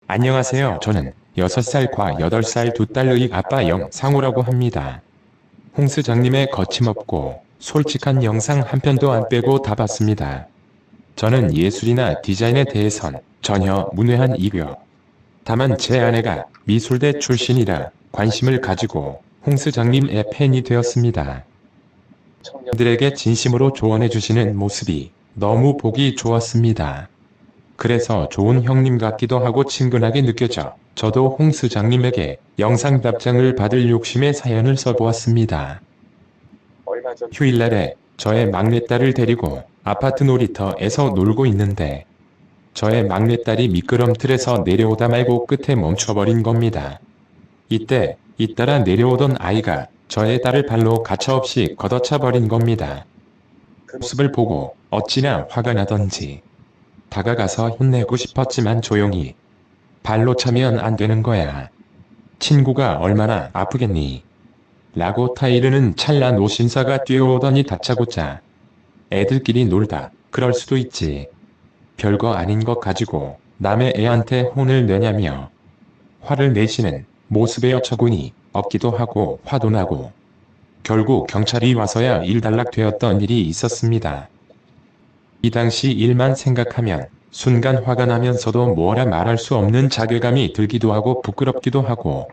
안녕하세요. 저는 6살과 8살 두 딸의 아빠 영상우라고 합니다. 홍수장님의 거침없고 솔직한 영상 한 편도 안 빼고 다 봤습니다. 저는 예술이나 디자인에 대해선 전혀 문외한 이고요. 다만 제 아내가 미술대 출신이라 관심을 가지고 홍수장님의 팬이 되었습니다. 청년들에게 진심으로 조언해 주시는 모습이 너무 보기 좋았습니다. 그래서 좋은 형님 같기도 하고 친근하게 느껴져 저도 홍수장님에게 영상 답장을 받을 욕심에 사연을 써보았습니다. 얼마 전 휴일날에 저의 막내딸을 데리고 아파트 놀이터에서 놀고 있는데 저의 막내딸이 미끄럼틀에서 내려오다 말고 끝에 멈춰버린 겁니다. 이때 잇따라 내려오던 아이가 저의 딸을 발로 가차없이 걷어차 버린 겁니다. 그 모습을 보고 어찌나 화가 나던지 다가가서 혼내고 싶었지만 조용히 발로 차면 안 되는 거야. 친구가 얼마나 아프겠니? 라고 타이르는 찰나 노신사가 뛰어오더니 다짜고짜 애들끼리 놀다 그럴 수도 있지. 별거 아닌 것 가지고 남의 애한테 혼을 내냐며 화를 내시는 모습에 어처구니 없기도 하고 화도 나고 결국 경찰이 와서야 일단락되었던 일이 있었습니다. 이 당시 일만 생각하면 순간 화가 나면서도 뭐라 말할 수 없는 자괴감이 들기도 하고 부끄럽기도 하고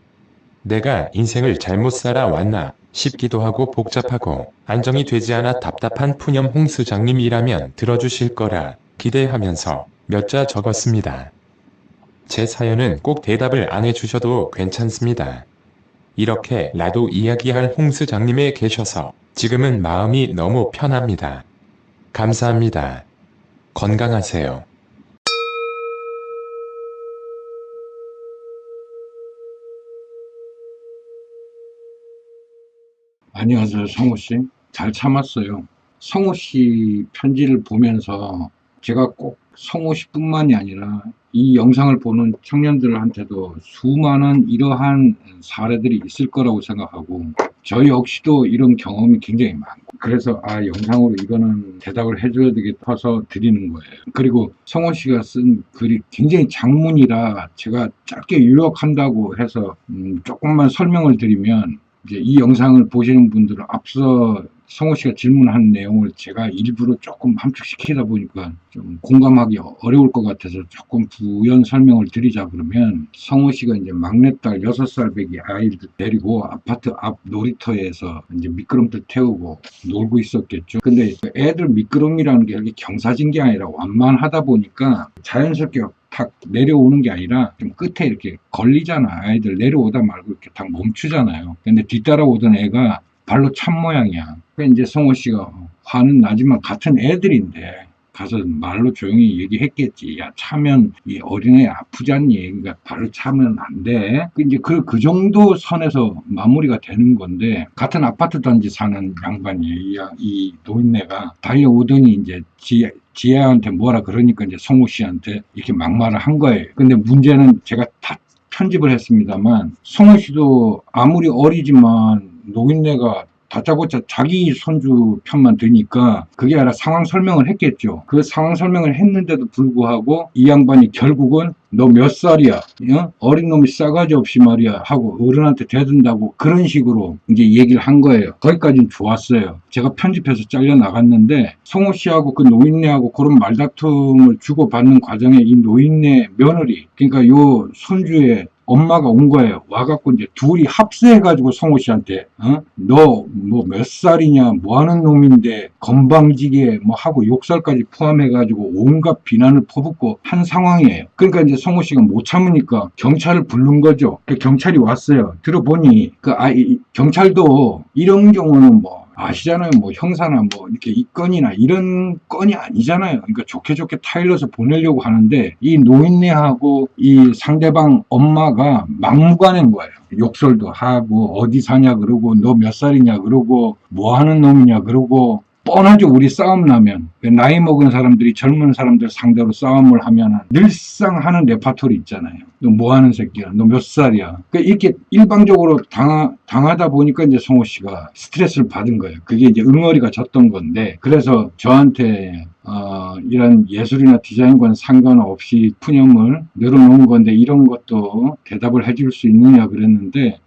내가 인생을 잘못 살아왔나 싶기도 하고 복잡하고 안정이 되지 않아 답답한 푸념 홍수장님이라면 들어주실 거라 기대하면서 몇 자 적었습니다. 제 사연은 꼭 대답을 안 해주셔도 괜찮습니다. 이렇게 나도 이야기할 홍수장님에 계셔서 지금은 마음이 너무 편합니다. 감사합니다. 건강하세요. 안녕하세요, 성우 씨. 잘 참았어요. 성우 씨 편지를 보면서 제가 꼭 성우 씨뿐만이 아니라 이 영상을 보는 청년들한테도 수많은 이러한 사례들이 있을 거라고 생각하고 저 역시도 이런 경험이 굉장히 많고 그래서 영상으로 이거는 대답을 해줘야 되겠다 해서 드리는 거예요. 그리고 성우 씨가 쓴 글이 굉장히 장문이라 제가 짧게 요약한다고 해서 조금만 설명을 드리면 이제 이 영상을 보시는 분들은 앞서 성우 씨가 질문한 내용을 제가 일부러 조금 함축시키다 보니까 좀 공감하기 어려울 것 같아서 조금 부연 설명을 드리자 그러면 성우 씨가 이제 막내딸 6살 배기 아이를 데리고 아파트 앞 놀이터에서 이제 미끄럼틀 태우고 놀고 있었겠죠. 근데 애들 미끄럼이라는 게 이렇게 경사진 게 아니라 완만하다 보니까 자연스럽게 탁 내려오는 게 아니라 좀 끝에 이렇게 걸리잖아. 아이들 내려오다 말고 이렇게 딱 멈추잖아요. 근데 뒤따라오던 애가 발로 찬 모양이야. 그러니까 이제 성호 씨가 화는 나지만 같은 애들인데 가서 말로 조용히 얘기했겠지. 야, 차면 이 어린애 아프지 않니? 그러니까 발로 차면 안 돼. 이제 그 정도 선에서 마무리가 되는 건데 같은 아파트 단지 사는 양반이에요. 이 노인네가 달려오더니 이제 지혜한테 뭐라 그러니까 이제 성우 씨한테 이렇게 막말을 한 거예요. 근데 문제는 제가 다 편집을 했습니다만 성우 씨도 아무리 어리지만 노인네가 다짜고짜 자기 손주 편만 드니까 그게 아니라 상황 설명을 했겠죠. 그 상황 설명을 했는데도 불구하고 이 양반이 결국은 너 몇 살이야? 어린 놈이 싸가지 없이 말이야 하고 어른한테 대든다고 그런 식으로 이제 얘기를 한 거예요. 거기까지는 좋았어요. 제가 편집해서 잘려 나갔는데 성호 씨하고 그 노인네하고 그런 말다툼을 주고받는 과정에 이 노인네 며느리 그러니까 요 손주의 엄마가 온 거예요. 와갖고 이제 둘이 합세해가지고 성호 씨한테 너 뭐 몇 살이냐 뭐 하는 놈인데 건방지게 뭐 하고 욕설까지 포함해가지고 온갖 비난을 퍼붓고 한 상황이에요. 그러니까 이제 성호 씨가 못 참으니까 경찰을 부른 거죠. 그 경찰이 왔어요. 들어보니 경찰도 이런 경우는 뭐 아시잖아요. 뭐 형사나 뭐 이렇게 이 건이나 이런 건이 아니잖아요. 그러니까 좋게 타일러서 보내려고 하는데 이 노인네하고 이 상대방 엄마가 막무가내인 거예요. 욕설도 하고 어디 사냐 그러고 너 몇 살이냐 그러고 뭐 하는 놈이냐 그러고 뻔하죠. 우리 싸움 나면 나이 먹은 사람들이 젊은 사람들 상대로 싸움을 하면 늘상 하는 레파토리 있잖아요. 너 뭐 하는 새끼야? 너 몇 살이야? 이렇게 일방적으로 당하다 보니까 이제 성호 씨가 스트레스를 받은 거예요. 그게 이제 응어리가 졌던 건데, 그래서 저한테 이런 예술이나 디자인과는 상관없이 푸념을 늘어놓은 건데 이런 것도 대답을 해줄 수 있느냐 그랬는데,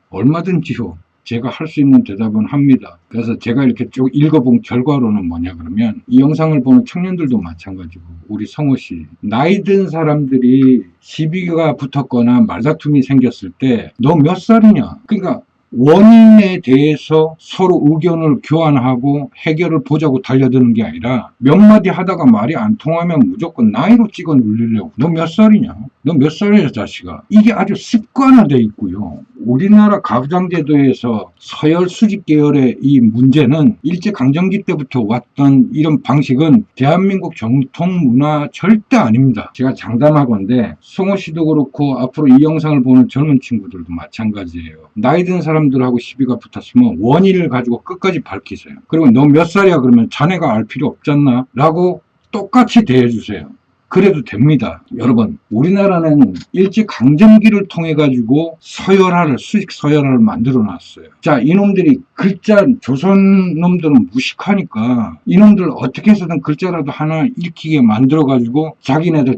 얼마든지요. 제가 할 수 있는 대답은 합니다. 그래서 제가 이렇게 쭉 읽어본 결과로는 뭐냐 그러면, 이 영상을 보는 청년들도 마찬가지고 우리 성호 씨, 나이 든 사람들이 시비가 붙었거나 말다툼이 생겼을 때 너 몇 살이냐, 그러니까 원인에 대해서 서로 의견을 교환하고 해결을 보자고 달려드는 게 아니라, 몇 마디 하다가 말이 안 통하면 무조건 나이로 찍어 누르려고. 너 몇 살이냐? 너 몇 살이야, 자식아? 이게 아주 습관화되어 있고요. 우리나라 가부장제도에서 서열 수직 계열의 이 문제는 일제강점기 때부터 왔던 이런 방식은 대한민국 정통 문화 절대 아닙니다. 제가 장담하건대 성호 씨도 그렇고 앞으로 이 영상을 보는 젊은 친구들도 마찬가지예요. 나이 든 사람들하고 시비가 붙었으면 원인을 가지고 끝까지 밝히세요. 그리고 너 몇 살이야 그러면 자네가 알 필요 없잖아 라고 똑같이 대해주세요. 그래도 됩니다. 여러분, 우리나라는 일제강점기를 통해 가지고 서열화를, 수직 서열화를 만들어 놨어요. 자, 이놈들이 글자, 조선 놈들은 무식하니까 이놈들 어떻게 해서든 글자라도 하나 읽히게 만들어 가지고 자기네들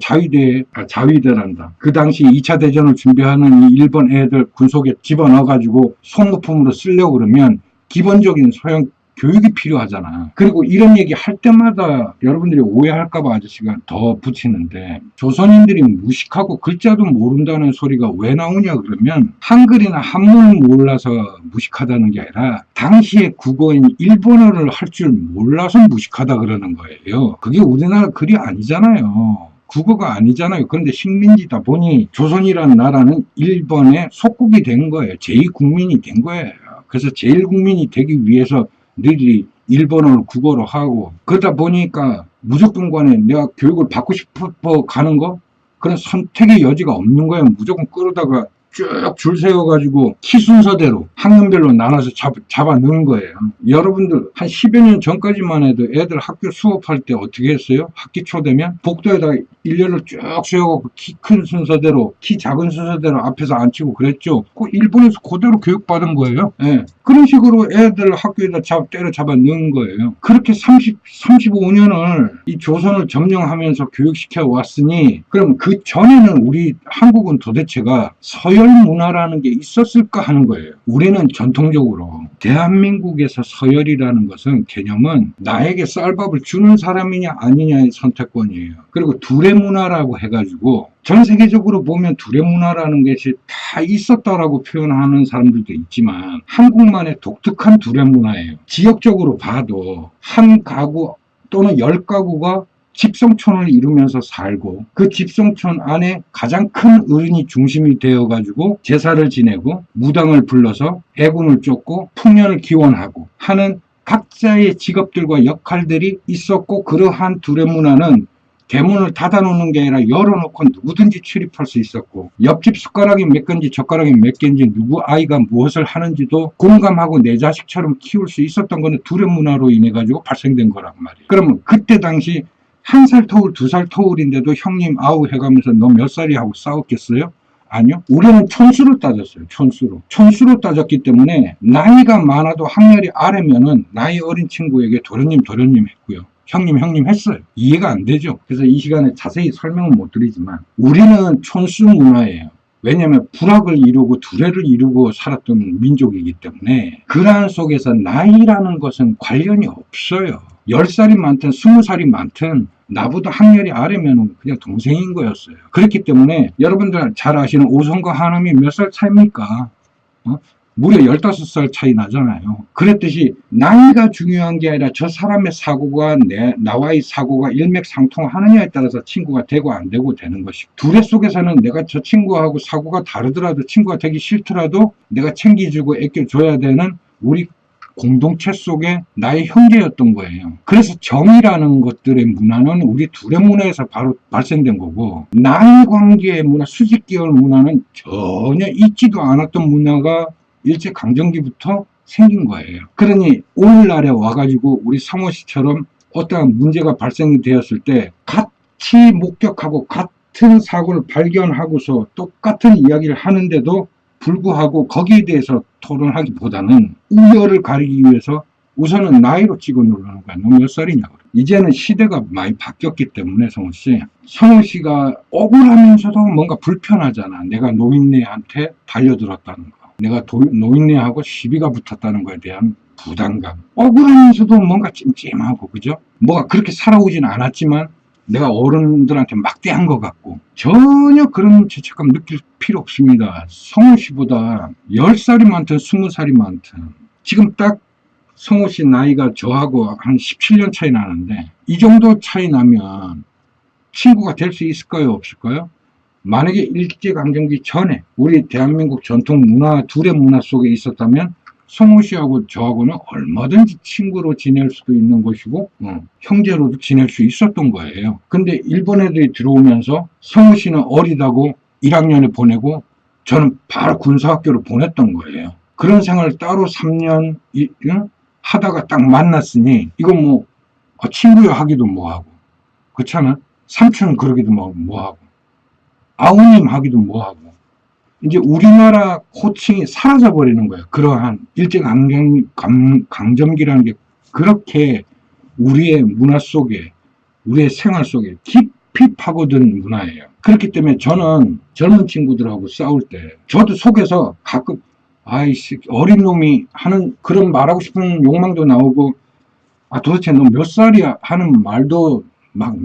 자위대란다. 그 당시 2차 대전을 준비하는 이 일본 애들 군속에 집어넣어 가지고 소모품으로 쓰려고 그러면 기본적인 소형 교육이 필요하잖아. 그리고 이런 얘기 할 때마다 여러분들이 오해할까봐 아저씨가 더 붙이는데, 조선인들이 무식하고 글자도 모른다는 소리가 왜 나오냐 그러면, 한글이나 한문을 몰라서 무식하다는 게 아니라 당시의 국어인 일본어를 할 줄 몰라서 무식하다 그러는 거예요. 그게 우리나라 글이 아니잖아요. 국어가 아니잖아요. 그런데 식민지다 보니 조선이라는 나라는 일본의 속국이 된 거예요. 제2국민이 된 거예요. 그래서 제1국민이 되기 위해서 너희들이 일본어를 국어로 하고, 그러다 보니까 무조건 간에 내가 교육을 받고 싶어 가는 거, 그런 선택의 여지가 없는 거예요. 무조건 끌어다가 쭉 줄 세워가지고 키 순서대로 학년별로 나눠서 잡아 넣은 거예요. 여러분들 한 10여 년 전까지만 해도 애들 학교 수업할 때 어떻게 했어요? 학기 초 되면 복도에다가 일렬로 쭉 세워갖고 키 큰 순서대로, 키 작은 순서대로 앞에서 앉히고 그랬죠. 그 일본에서 그대로 교육받은 거예요. 예. 그런 식으로 애들 학교에다 때려잡아 넣은 거예요. 그렇게 35년을 이 조선을 점령하면서 교육시켜 왔으니, 그럼 그 전에는 우리 한국은 도대체가 서열 문화라는 게 있었을까 하는 거예요. 우리는 전통적으로 대한민국에서 서열이라는 것은, 개념은 나에게 쌀밥을 주는 사람이냐 아니냐의 선택권이에요. 그리고 둘의 문화라고 해가지고 전 세계적으로 보면 둘의 문화라는 것이 다 있었다라고 표현하는 사람들도 있지만, 한국만의 독특한 둘의 문화예요. 지역적으로 봐도 한 가구 또는 10가구가 집성촌을 이루면서 살고, 그 집성촌 안에 가장 큰 어른이 중심이 되어가지고 제사를 지내고 무당을 불러서 애군을 쫓고 풍년을 기원하고 하는 각자의 직업들과 역할들이 있었고, 그러한 둘의 문화는 대문을 닫아놓는 게 아니라 열어놓고 누구든지 출입할 수 있었고, 옆집 숟가락이 몇 개인지 젓가락이 몇 개인지 누구 아이가 무엇을 하는지도 공감하고 내 자식처럼 키울 수 있었던 거는 둘의 문화로 인해 가지고 발생된 거란 말이에요. 그러면 그때 당시 1살 터울, 2살 터울인데도 형님 아우 해가면서 너 몇 살이 하고 싸웠겠어요? 아니요. 우리는 촌수로 따졌어요. 촌수로 따졌기 때문에 나이가 많아도 학렬이 아래면은 나이 어린 친구에게 도련님 했고요. 형님 했어요. 이해가 안 되죠. 그래서 이 시간에 자세히 설명은 못 드리지만, 우리는 촌수 문화예요. 왜냐하면 불학을 이루고 두뇌를 이루고 살았던 민족이기 때문에, 그러한 속에서 나이라는 것은 관련이 없어요. 10살이 많든 20살이 많든 나보다 학렬이 아래면 그냥 동생인 거였어요. 그렇기 때문에 여러분들 잘 아시는 오성과 하남이 몇 살 차이입니까? 무려 15살 차이 나잖아요. 그랬듯이 나이가 중요한 게 아니라 저 사람의 사고가 나와의 사고가 일맥상통하느냐에 따라서 친구가 되고 안 되고 되는 것이고, 두뇌 속에서는 내가 저 친구하고 사고가 다르더라도, 친구가 되기 싫더라도 내가 챙겨주고 애껴줘야 되는 우리 공동체 속에 나의 형제였던 거예요. 그래서 정이라는 것들의 문화는 우리 둘의 문화에서 바로 발생된 거고, 나이 관계의 문화, 수직 계열 문화는 전혀 있지도 않았던 문화가 일제강점기부터 생긴 거예요. 그러니 오늘날에 와가지고 우리 성호 씨처럼 어떠한 문제가 발생이 되었을 때 같이 목격하고 같은 사고를 발견하고서 똑같은 이야기를 하는데도 불구하고 거기에 대해서 토론하기보다는 우열을 가리기 위해서 우선은 나이로 찍어 누르는 거야. 너 몇 살이냐고. 이제는 시대가 많이 바뀌었기 때문에 성호 씨가 억울하면서도 뭔가 불편하잖아. 내가 노인네한테 달려들었다는 거. 내가 노인네하고 시비가 붙었다는 거에 대한 부담감. 억울하면서도 뭔가 찜찜하고, 그죠? 뭐가 그렇게 살아오진 않았지만 내가 어른들한테 막대한 것 같고 전혀 그런 죄책감 느낄 필요 없습니다. 성호 씨보다 10살이 많든 20살이 많든 지금 딱 성호 씨 나이가 저하고 한 17년 차이 나는데 이 정도 차이 나면 친구가 될 수 있을까요? 없을까요? 만약에 일제강점기 전에 우리 대한민국 전통 문화 둘의 문화 속에 있었다면 성호 씨하고 저하고는 얼마든지 친구로 지낼 수도 있는 것이고 형제로도 지낼 수 있었던 거예요. 근데 일본 애들이 들어오면서 성호 씨는 어리다고 1학년에 보내고 저는 바로 군사학교로 보냈던 거예요. 그런 생활을 따로 3년 하다가 딱 만났으니 이건 뭐 친구야 하기도 뭐하고 그렇잖아. 삼촌은 그러기도 뭐하고 아우님 하기도 뭐하고 이제 우리나라 호칭이 사라져 버리는 거예요. 그러한 일제강점기라는 게 그렇게 우리의 문화 속에 우리의 생활 속에 깊이 파고든 문화예요. 그렇기 때문에 저는 젊은 친구들하고 싸울 때 저도 속에서 가끔 아이씨 어린 놈이 하는 그런 말하고 싶은 욕망도 나오고 도대체 너 몇 살이야 하는 말도 막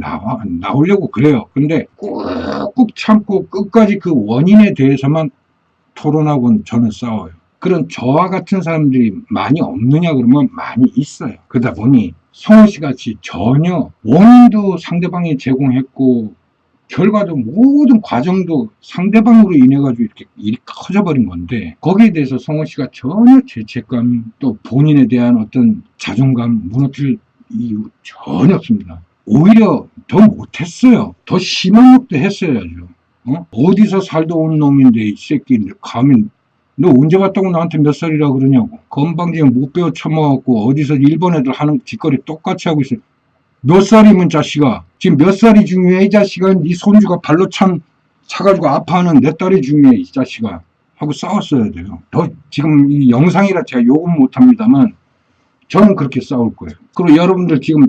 나오려고 그래요. 근데 꾹꾹 참고 끝까지 그 원인에 대해서만 토론하고는 저는 싸워요. 그런 저와 같은 사람들이 많이 없느냐 그러면 많이 있어요. 그러다 보니 성호 씨 같이 전혀 원인도 상대방이 제공했고 결과도 모든 과정도 상대방으로 인해 가지고 이렇게 일이 커져버린 건데 거기에 대해서 성호 씨가 전혀 죄책감 또 본인에 대한 어떤 자존감 무너질 이유 전혀 없습니다. 오히려 더 못했어요. 더 심한 욕도 했어야죠. 어디서 살다 온 놈인데 이 새끼 감히 너 언제 봤다고 나한테 몇 살이라 그러냐고. 건방지게 못 배워 처먹었고 어디서 일본 애들 하는 짓거리 똑같이 하고 있어. 몇 살이면 자식아. 지금 몇 살이 중요해 이 자식아. 네 손주가 발로 차가지고 아파하는 내 딸이 중요해 이 자식아. 하고 싸웠어야 돼요. 지금 이 영상이라 제가 욕은 못합니다만 저는 그렇게 싸울 거예요. 그리고 여러분들 지금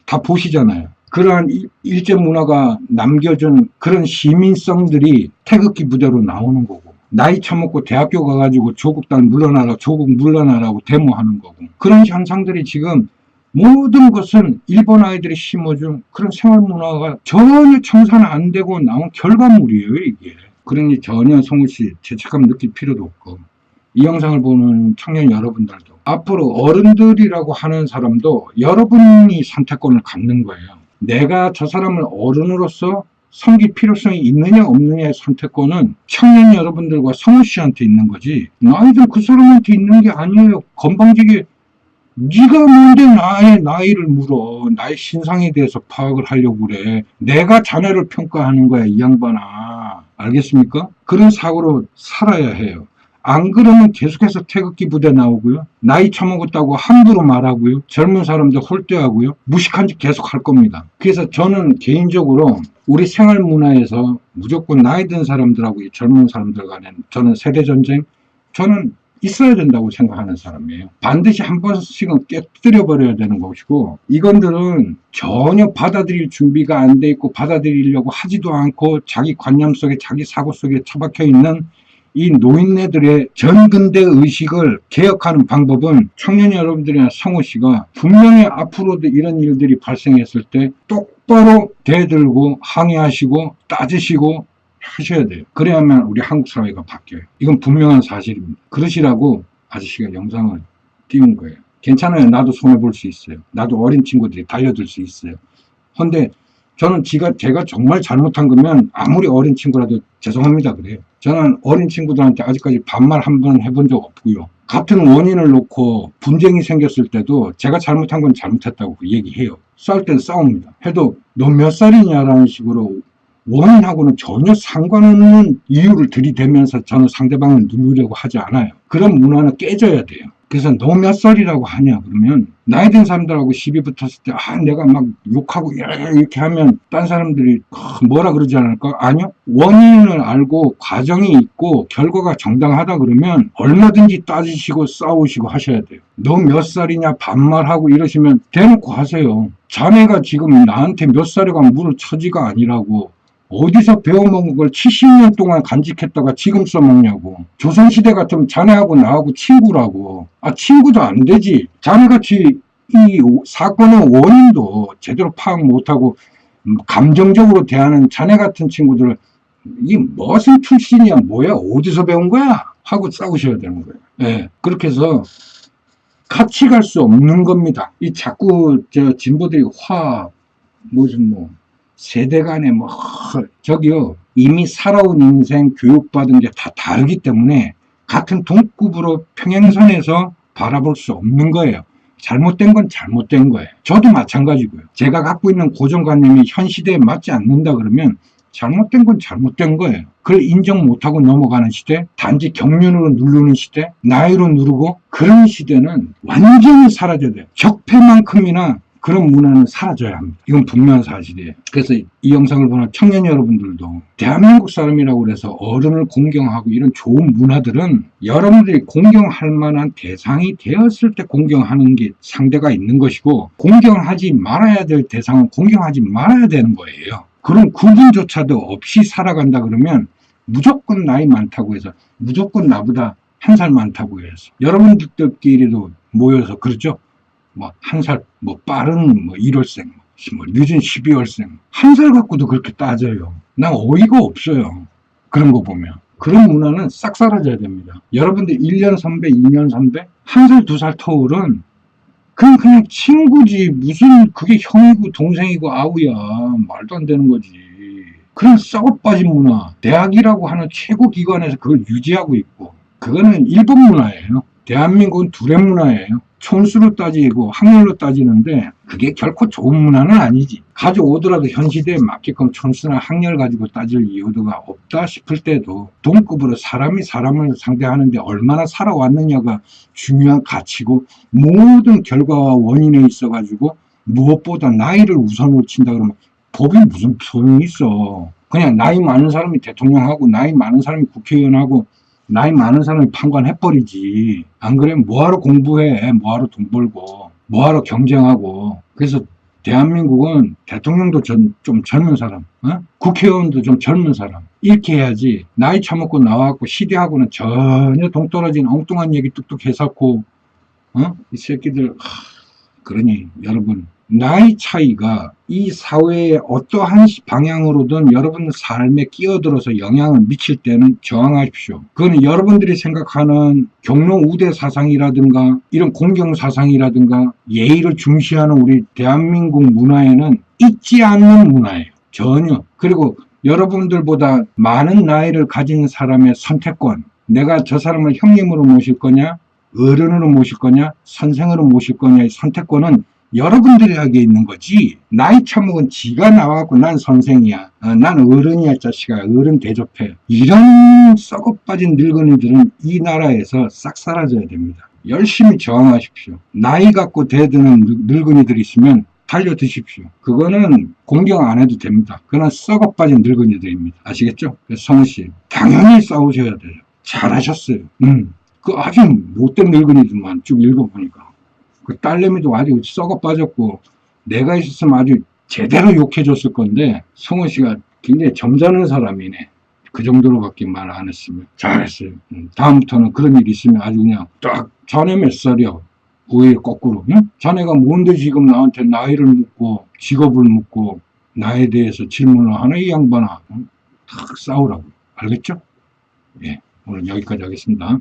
다 보시잖아요. 그러한 일제 문화가 남겨준 그런 시민성들이 태극기 부대로 나오는 거고 나이 처먹고 대학교 가가지고 조국 딸 물러나라 조국 물러나라고 데모하는 거고 그런 현상들이 지금 모든 것은 일본 아이들이 심어준 그런 생활 문화가 전혀 청산 안 되고 나온 결과물이에요 이게. 그러니 전혀 성우 씨 죄책감 느낄 필요도 없고 이 영상을 보는 청년 여러분들도 앞으로 어른들이라고 하는 사람도 여러분이 선택권을 갖는 거예요. 내가 저 사람을 어른으로서 섬길 필요성이 있느냐 없느냐의 선택권은 청년 여러분들과 성우 씨한테 있는 거지 나이든 그 사람한테 있는 게 아니에요. 건방지게 네가 뭔데 나의 나이를 물어. 나의 신상에 대해서 파악을 하려고 그래. 내가 자네를 평가하는 거야 이 양반아. 알겠습니까? 그런 사고로 살아야 해요. 안 그러면 계속해서 태극기 부대 나오고요. 나이 처먹었다고 함부로 말하고요. 젊은 사람들 홀대하고요. 무식한 짓 계속 할 겁니다. 그래서 저는 개인적으로 우리 생활 문화에서 무조건 나이 든 사람들하고 젊은 사람들 간에 저는 세대전쟁 저는 있어야 된다고 생각하는 사람이에요. 반드시 한 번씩은 깨뜨려 버려야 되는 것이고 이건들은 전혀 받아들일 준비가 안 돼 있고 받아들이려고 하지도 않고 자기 관념 속에 자기 사고 속에 처박혀 있는 이 노인네들의 전근대 의식을 개혁하는 방법은 청년 여러분들이나 성우 씨가 분명히 앞으로도 이런 일들이 발생했을 때 똑바로 대들고 항의하시고 따지시고 하셔야 돼요. 그래야만 우리 한국 사회가 바뀌어요. 이건 분명한 사실입니다. 그러시라고 아저씨가 영상을 띄운 거예요. 괜찮아요. 나도 손해볼 수 있어요. 나도 어린 친구들이 달려들 수 있어요. 근데 저는 제가 정말 잘못한 거면 아무리 어린 친구라도 죄송합니다 그래요. 저는 어린 친구들한테 아직까지 반말 한 번 해본 적 없고요. 같은 원인을 놓고 분쟁이 생겼을 때도 제가 잘못한 건 잘못했다고 얘기해요. 싸울 땐 싸웁니다. 해도 너 몇 살이냐라는 식으로 원인하고는 전혀 상관없는 이유를 들이대면서 저는 상대방을 누르려고 하지 않아요. 그런 문화는 깨져야 돼요. 그래서 너 몇 살이라고 하냐 그러면 나이 든 사람들하고 시비 붙었을 때 내가 막 욕하고 이렇게 하면 딴 사람들이 뭐라 그러지 않을까? 아니요. 원인을 알고 과정이 있고 결과가 정당하다 그러면 얼마든지 따지시고 싸우시고 하셔야 돼요. 너 몇 살이냐 반말하고 이러시면 대놓고 하세요. 자네가 지금 나한테 몇 살이가 물을 처지가 아니라고. 어디서 배워먹은 걸 70년 동안 간직했다가 지금 써먹냐고. 조선시대 같으면 자네하고 나하고 친구라고. 친구도 안 되지. 자네같이 이 사건의 원인도 제대로 파악 못하고 감정적으로 대하는 자네 같은 친구들을 이 무슨 출신이야 뭐야 어디서 배운 거야 하고 싸우셔야 되는 거예요. 네, 그렇게 해서 같이 갈 수 없는 겁니다. 이 자꾸 진보들이 무슨 세대 간에 저기요 이미 살아온 인생 교육받은 게 다 다르기 때문에 같은 동급으로 평행선에서 바라볼 수 없는 거예요. 잘못된 건 잘못된 거예요. 저도 마찬가지고요. 제가 갖고 있는 고정관념이 현 시대에 맞지 않는다 그러면 잘못된 건 잘못된 거예요. 그걸 인정 못하고 넘어가는 시대, 단지 경륜으로 누르는 시대, 나이로 누르고 그런 시대는 완전히 사라져야 돼요. 적폐만큼이나 그런 문화는 사라져야 합니다. 이건 분명한 사실이에요. 그래서 이 영상을 보는 청년 여러분들도 대한민국 사람이라고 해서 어른을 공경하고 이런 좋은 문화들은 여러분들이 공경할 만한 대상이 되었을 때 공경하는 게 상대가 있는 것이고 공경하지 말아야 될 대상은 공경하지 말아야 되는 거예요. 그런 구분조차도 없이 살아간다 그러면 무조건 나이 많다고 해서 무조건 나보다 한 살 많다고 해서 여러분들끼리도 모여서 그러죠. 한 살, 빠른 1월생, 늦은 12월생. 한 살 갖고도 그렇게 따져요. 난 어이가 없어요. 그런 거 보면. 그런 문화는 싹 사라져야 됩니다. 여러분들 1년 선배, 2년 선배, 한 살, 2살 터울은 그냥 친구지. 무슨 그게 형이고 동생이고 아우야. 말도 안 되는 거지. 그런 썩어빠진 문화. 대학이라고 하는 최고 기관에서 그걸 유지하고 있고. 그거는 일본 문화예요. 대한민국은 둘의 문화예요. 총수로 따지고 학렬로 따지는데 그게 결코 좋은 문화는 아니지. 가져오더라도 현 시대에 맞게끔 총수나 학렬 가지고 따질 이유가 없다 싶을 때도 동급으로 사람이 사람을 상대하는데 얼마나 살아왔느냐가 중요한 가치고 모든 결과와 원인에 있어가지고 무엇보다 나이를 우선으로 친다 그러면 법이 무슨 소용이 있어. 그냥 나이 많은 사람이 대통령하고 나이 많은 사람이 국회의원하고 나이 많은 사람이 판관해버리지. 안 그러면 뭐하러 공부해. 뭐하러 돈 벌고. 뭐하러 경쟁하고. 그래서 대한민국은 대통령도 좀 젊은 사람, 국회의원도 좀 젊은 사람. 이렇게 해야지. 나이 처먹고 나와갖고 시대하고는 전혀 동떨어진 엉뚱한 얘기 뚝뚝 해놓고 이 새끼들. 그러니 여러분 나이 차이가 이 사회의 어떠한 방향으로든 여러분 삶에 끼어들어서 영향을 미칠 때는 저항하십시오. 그거는 여러분들이 생각하는 경로 우대 사상이라든가 이런 공경 사상이라든가 예의를 중시하는 우리 대한민국 문화에는 있지 않는 문화예요. 전혀. 그리고 여러분들보다 많은 나이를 가진 사람의 선택권, 내가 저 사람을 형님으로 모실 거냐 어른으로 모실 거냐 선생으로 모실 거냐의 선택권은 여러분들에게 있는 거지. 나이 처먹은 지가 나와갖고 난 선생이야, 난 어른이야 자식아, 어른 대접해, 이런 썩어빠진 늙은이들은 이 나라에서 싹 사라져야 됩니다. 열심히 저항하십시오. 나이 갖고 대드는 늙은이들이 있으면 달려드십시오. 그거는 공경 안 해도 됩니다. 그건 썩어빠진 늙은이들입니다. 아시겠죠? 그래서 성우씨 당연히 싸우셔야 돼요. 잘하셨어요. 그 아주 못된 늙은이들만 쭉 읽어보니까 그 딸내미도 아주 썩어 빠졌고 내가 있었으면 아주 제대로 욕해줬을 건데 성훈 씨가 굉장히 점잖은 사람이네. 그 정도로밖에 말 안 했으면 잘했어요. 다음부터는 그런 일 있으면 아주 그냥 딱 자네 몇 살이야? 오히려 거꾸로. 자네가 뭔데 지금 나한테 나이를 묻고 직업을 묻고 나에 대해서 질문을 하나 이 양반아. 딱 싸우라고. 알겠죠? 예, 오늘 여기까지 하겠습니다.